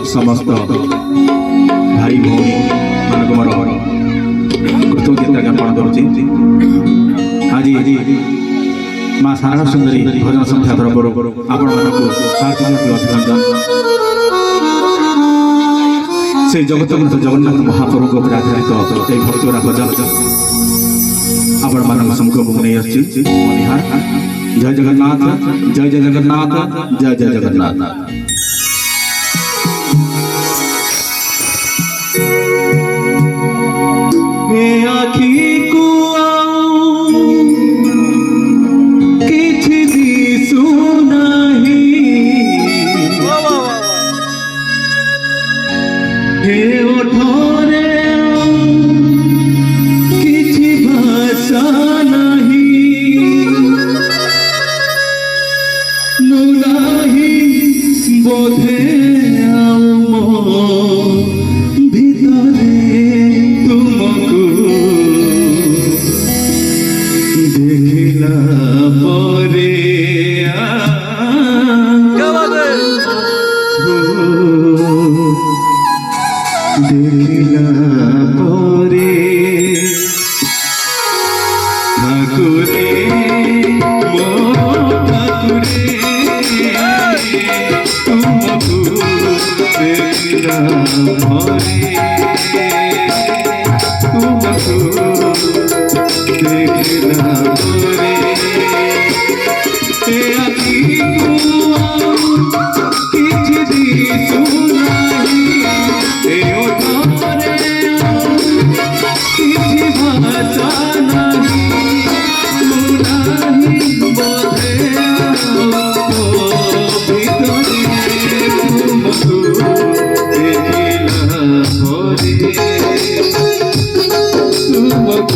समस्त भाई भौणी मानक मोर कृतज्ञता ज्ञापन करुच्ची। आज माँ शारदा सुंदरी भजन संध्या तरफर आपण अभिनंदन। से जगतनाथ जगन्नाथ महाप्रभु पर आधारित भक्तरा भजन आपण मान सम्मुख को नहीं आछि। जय जगन्नाथ जय जय जगन्नाथ जय जय जगन्नाथ। आखी को तुमको